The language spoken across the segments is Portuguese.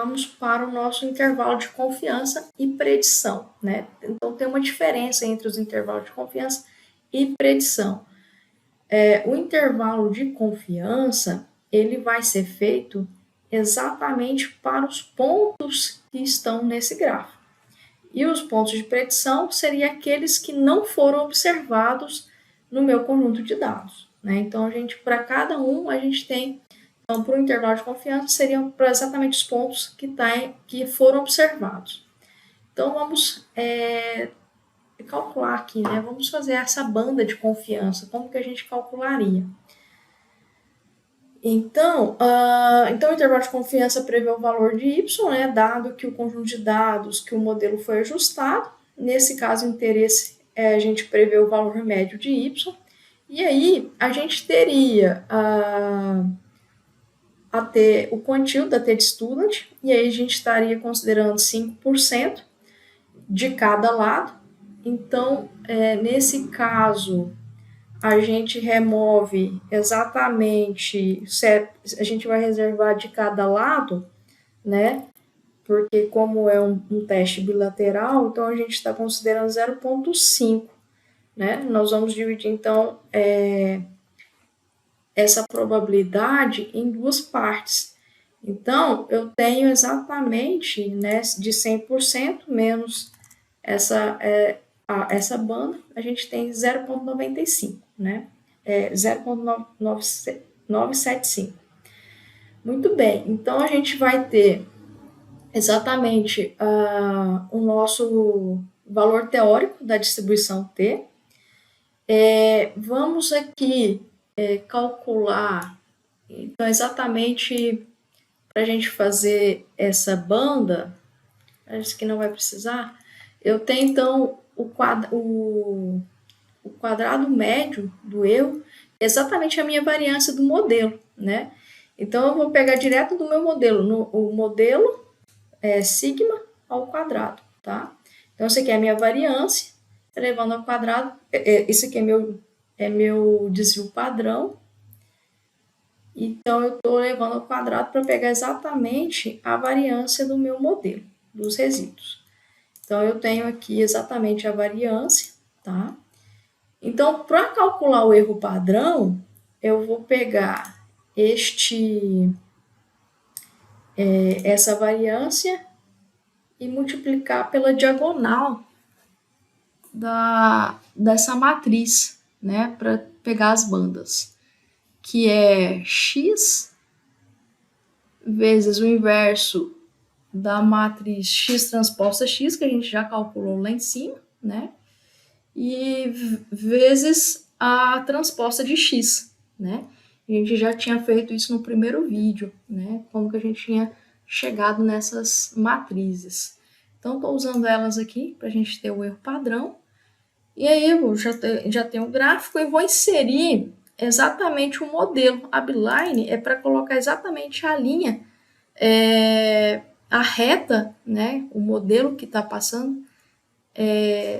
vamos para o nosso intervalo de confiança e predição, né? Então, tem uma diferença entre os intervalos de confiança e predição. O intervalo de confiança, ele vai ser feito exatamente para os pontos que estão nesse gráfico. E os pontos de predição seriam aqueles que não foram observados no meu conjunto de dados, né? Então, para cada um, a gente tem. Então, para o intervalo de confiança, seriam para exatamente os pontos que foram observados. Então, vamos calcular aqui, né? Vamos fazer essa banda de confiança. Como que a gente calcularia? Então, o intervalo de confiança prevê o valor de y, né, dado que o conjunto de dados que o modelo foi ajustado. Nesse caso, o interesse é a gente prever o valor médio de y. E aí, a gente teria a T, o quantio da T-Student, e aí a gente estaria considerando 5% de cada lado. Então, nesse caso, a gente remove exatamente, a gente vai reservar de cada lado, né? Porque como é um teste bilateral, então a gente está considerando 0,5, né? Nós vamos dividir, então, essa probabilidade em duas partes. Então, eu tenho exatamente, né, de 100% menos essa banda, a gente tem 0,95, né? 0,975. Muito bem, então a gente vai ter exatamente o nosso valor teórico da distribuição T. Vamos aqui calcular, então exatamente para a gente fazer essa banda, acho que não vai precisar, eu tenho então o quadrado médio do erro, exatamente a minha variância do modelo, né? Então, eu vou pegar direto do meu modelo, o modelo é sigma ao quadrado, tá? Então, isso aqui é a minha variância, elevando ao quadrado, isso aqui é meu desvio padrão, então eu estou levando ao quadrado para pegar exatamente a variância do meu modelo, dos resíduos. Então, eu tenho aqui exatamente a variância, tá? Então, para calcular o erro padrão, eu vou pegar essa variância e multiplicar pela diagonal dessa matriz, né, para pegar as bandas, que é x vezes o inverso da matriz x transposta x, que a gente já calculou lá em cima, né, e vezes a transposta de x, né? A gente já tinha feito isso no primeiro vídeo, né? Como que a gente tinha chegado nessas matrizes. Então, estou usando elas aqui para a gente ter o erro padrão. E aí, eu já tenho o gráfico e vou inserir exatamente o modelo. A B-line é para colocar exatamente a linha, a reta, né? O modelo que está passando,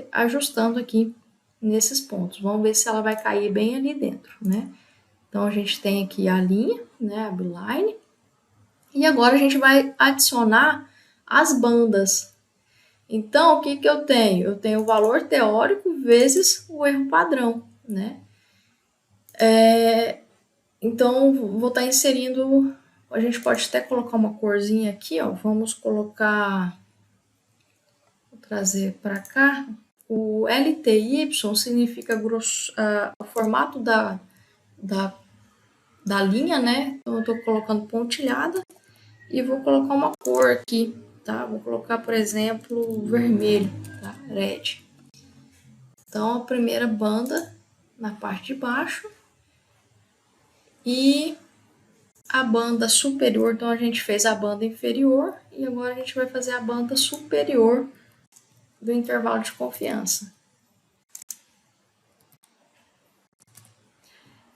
ajustando aqui nesses pontos. Vamos ver se ela vai cair bem ali dentro, né? Então, a gente tem aqui a linha, né, a B-line, e agora a gente vai adicionar as bandas. Então, o que que eu tenho? Eu tenho o valor teórico vezes o erro padrão, né? Então, vou estar inserindo, a gente pode até colocar uma corzinha aqui, ó, vamos colocar, vou trazer para cá, o LTY significa o formato da linha, né? Então, eu estou colocando pontilhada e vou colocar uma cor aqui, tá? Vou colocar, por exemplo, vermelho, tá? Red. Então, a primeira banda na parte de baixo e a banda superior. Então, a gente fez a banda inferior e agora a gente vai fazer a banda superior do intervalo de confiança.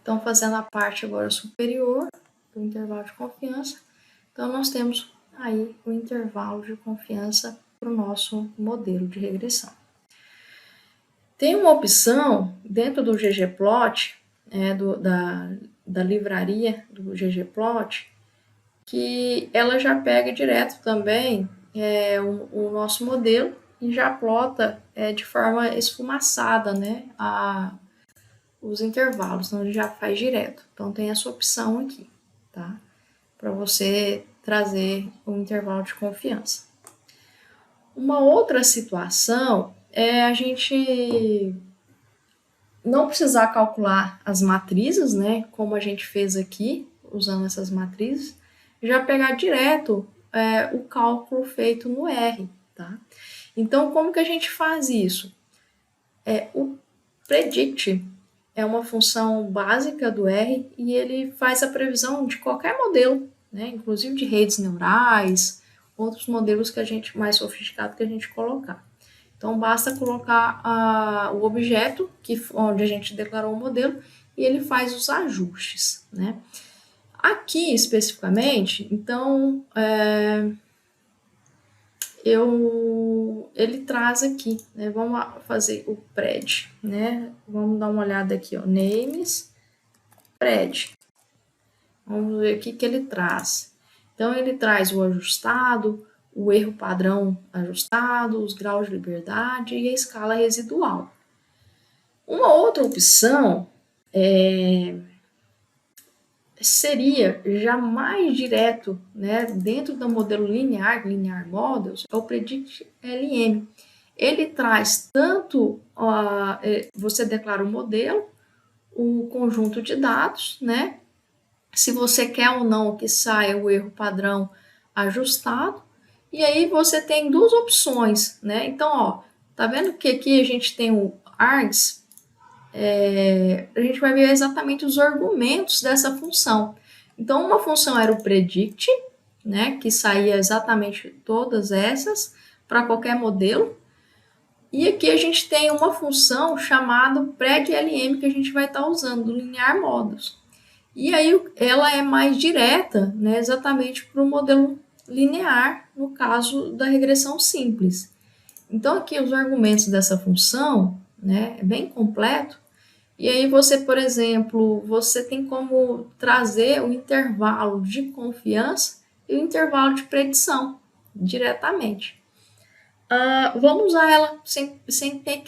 Então, fazendo a parte agora superior do intervalo de confiança, então nós temos aí o intervalo de confiança para o nosso modelo de regressão. Tem uma opção dentro do ggplot, da livraria do ggplot, que ela já pega direto também o nosso modelo e já plota de forma esfumaçada, né, os intervalos, então ele já faz direto. Então tem essa opção aqui, tá? Para você trazer um intervalo de confiança. Uma outra situação é a gente não precisar calcular as matrizes, né, como a gente fez aqui, usando essas matrizes, já pegar direto o cálculo feito no R, tá? Então, como que a gente faz isso? O predict é uma função básica do R e ele faz a previsão de qualquer modelo, né, inclusive de redes neurais, outros modelos que a gente mais sofisticado que a gente colocar. Então, basta colocar o objeto onde a gente declarou o modelo e ele faz os ajustes, né? Aqui, especificamente, então, ele traz aqui, né? Vamos fazer o pred, né? Vamos dar uma olhada aqui, ó, names, pred. Vamos ver o que ele traz. Então, ele traz o ajustado, o erro padrão ajustado, os graus de liberdade e a escala residual. Uma outra opção seria já mais direto, né, dentro do modelo linear Models, é o Predict LM. Ele traz tanto, você declara o modelo, o conjunto de dados, né, se você quer ou não que saia o erro padrão ajustado, e aí você tem duas opções, né, então, ó, tá vendo que aqui a gente tem o args, a gente vai ver exatamente os argumentos dessa função. Então, uma função era o predict, né, que saía exatamente todas essas para qualquer modelo. E aqui a gente tem uma função chamada pred-lm que a gente vai estar usando, do linear models. E aí ela é mais direta, né, exatamente para o modelo linear, no caso da regressão simples. Então, aqui os argumentos dessa função, né, é bem completo. E aí você, por exemplo, você tem como trazer o intervalo de confiança e o intervalo de predição diretamente. Vamos usar ela sem ter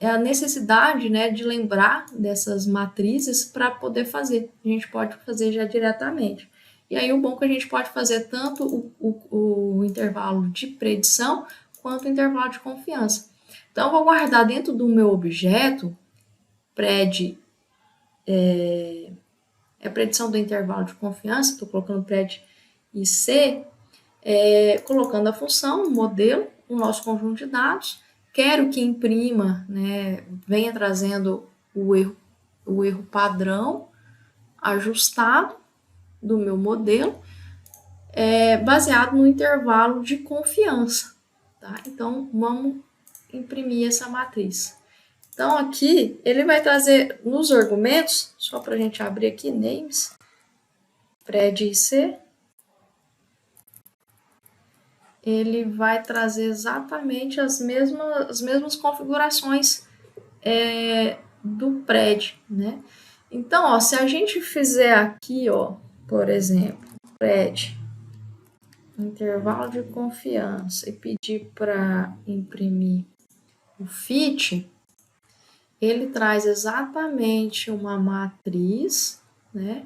a necessidade, né, de lembrar dessas matrizes para poder fazer. A gente pode fazer já diretamente. E aí o bom é que a gente pode fazer tanto o intervalo de predição quanto o intervalo de confiança. Então, eu vou guardar dentro do meu objeto pred a predição do intervalo de confiança, estou colocando pred e C, colocando a função, o modelo, o nosso conjunto de dados, quero que imprima, né, venha trazendo o erro padrão ajustado do meu modelo, baseado no intervalo de confiança. Tá? Então, vamos imprimir essa matriz. Então, aqui, ele vai trazer nos argumentos, só para a gente abrir aqui, names, pred C, ele vai trazer exatamente as mesmas configurações do pred, né? Então, ó, se a gente fizer aqui, ó, por exemplo, pred, intervalo de confiança, e pedir para imprimir o fit, ele traz exatamente uma matriz, né,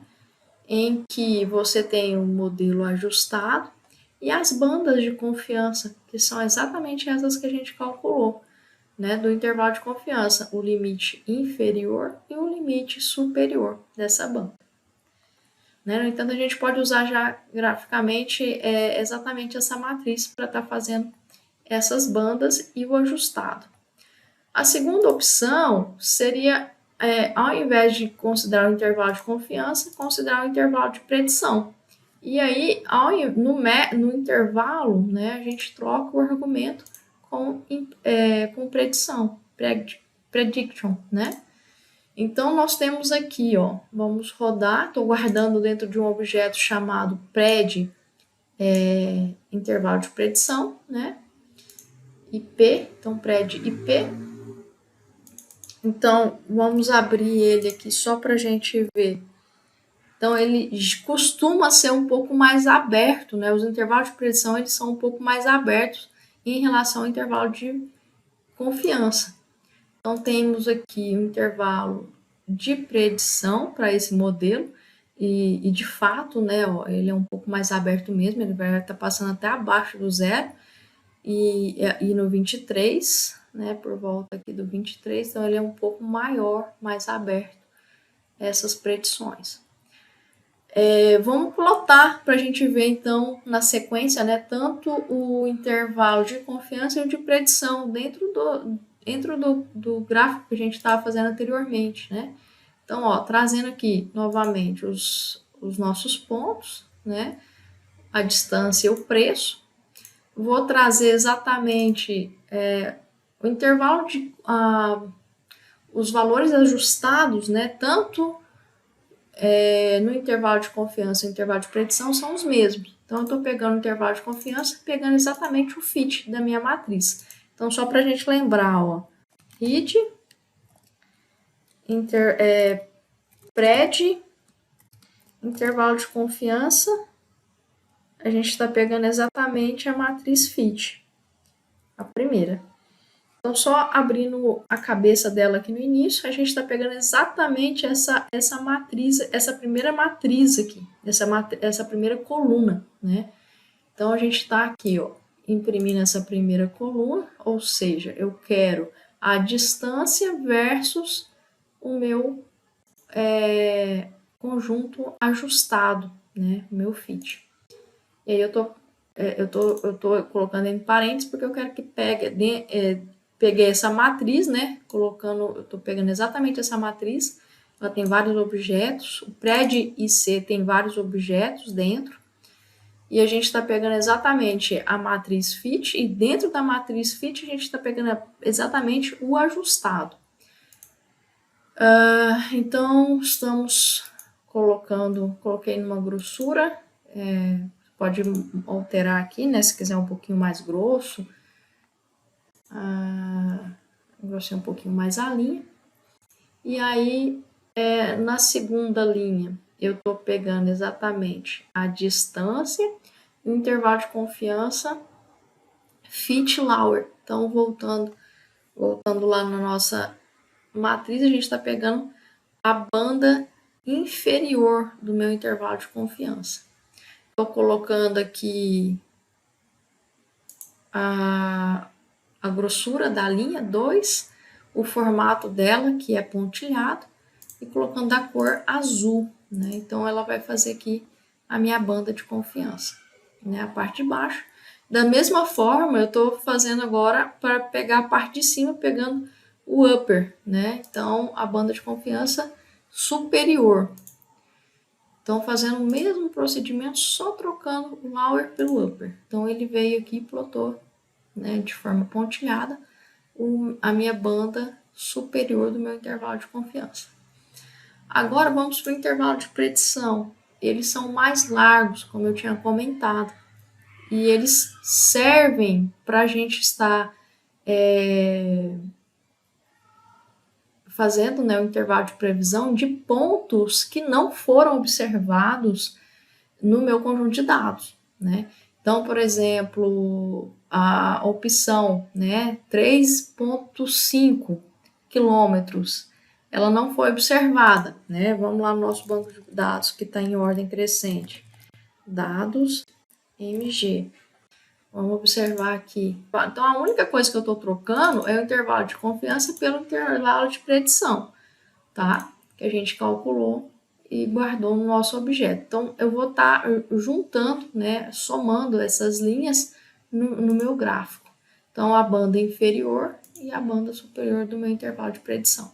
em que você tem um modelo ajustado e as bandas de confiança, que são exatamente essas que a gente calculou, né, do intervalo de confiança, o limite inferior e o limite superior dessa banda. Né? No entanto, a gente pode usar já graficamente exatamente essa matriz para estar fazendo essas bandas e o ajustado. A segunda opção seria, ao invés de considerar o intervalo de confiança, considerar o intervalo de predição. E aí, no intervalo, né, a gente troca o argumento com predição, prediction, né? Então, nós temos aqui, ó, vamos rodar, estou guardando dentro de um objeto chamado pred, intervalo de predição, né? IP, então pred IP. Então, vamos abrir ele aqui só para a gente ver Então, ele costuma ser um pouco mais aberto, né? Os intervalos de predição, eles são um pouco mais abertos em relação ao intervalo de confiança. Então, temos aqui um intervalo de predição para esse modelo, e de fato, né, ó, ele é um pouco mais aberto mesmo, ele vai estar passando até abaixo do zero, e no 23, né, por volta aqui do 23, então ele é um pouco maior, mais aberto, essas predições. Vamos plotar para a gente ver, então, na sequência, né, tanto o intervalo de confiança e o de predição dentro do gráfico que a gente estava fazendo anteriormente, né? Então, ó, trazendo aqui novamente os nossos pontos, né? A distância e o preço. Vou trazer exatamente o intervalo de os valores ajustados, né? Tanto no intervalo de confiança e no intervalo de predição são os mesmos. Então, eu estou pegando o intervalo de confiança, pegando exatamente o fit da minha matriz. Então, só para a gente lembrar, ó, fit, pred, intervalo de confiança, a gente está pegando exatamente a matriz fit, a primeira. Então, só abrindo a cabeça dela aqui no início, a gente está pegando exatamente essa matriz, essa primeira matriz aqui, essa primeira coluna, né? Então, a gente está aqui, ó, imprimindo essa primeira coluna, ou seja, eu quero a distância versus o meu conjunto ajustado, né? O meu fit. E aí eu tô colocando em parênteses porque eu quero que peguei essa matriz, né? Eu tô pegando exatamente essa matriz. Ela tem vários objetos. O pred IC tem vários objetos dentro. E a gente está pegando exatamente a matriz fit. E dentro da matriz fit, a gente está pegando exatamente o ajustado. Então, estamos coloquei numa grossura. Pode alterar aqui, né? Se quiser um pouquinho mais grosso. Engrossei um pouquinho mais a linha. E aí, na segunda linha, eu estou pegando exatamente a distância e o intervalo de confiança fit lower. Então, voltando lá na nossa matriz, a gente está pegando a banda inferior do meu intervalo de confiança. Estou colocando aqui a grossura da linha 2, o formato dela, que é pontilhado, e colocando a cor azul, né? Então, ela vai fazer aqui a minha banda de confiança, né? A parte de baixo. Da mesma forma, eu estou fazendo agora para pegar a parte de cima, pegando o upper, né? Então, a banda de confiança superior. Então, fazendo o mesmo procedimento, só trocando o lower pelo upper. Então, ele veio aqui e plotou, né, de forma pontilhada, a minha banda superior do meu intervalo de confiança. Agora, vamos para o intervalo de predição. Eles são mais largos, como eu tinha comentado. E eles servem para a gente estar fazendo, né, o intervalo de previsão de pontos que não foram observados no meu conjunto de dados, né? Então, por exemplo, a opção, né, 3,5 quilômetros, ela não foi observada, né? Vamos lá no nosso banco de dados, que está em ordem crescente. Dados MG. Vamos observar aqui. Então, a única coisa que eu estou trocando é o intervalo de confiança pelo intervalo de predição, tá? Que a gente calculou e guardou no nosso objeto. Então, eu vou estar juntando, né, somando essas linhas no meu gráfico. Então, a banda inferior e a banda superior do meu intervalo de predição.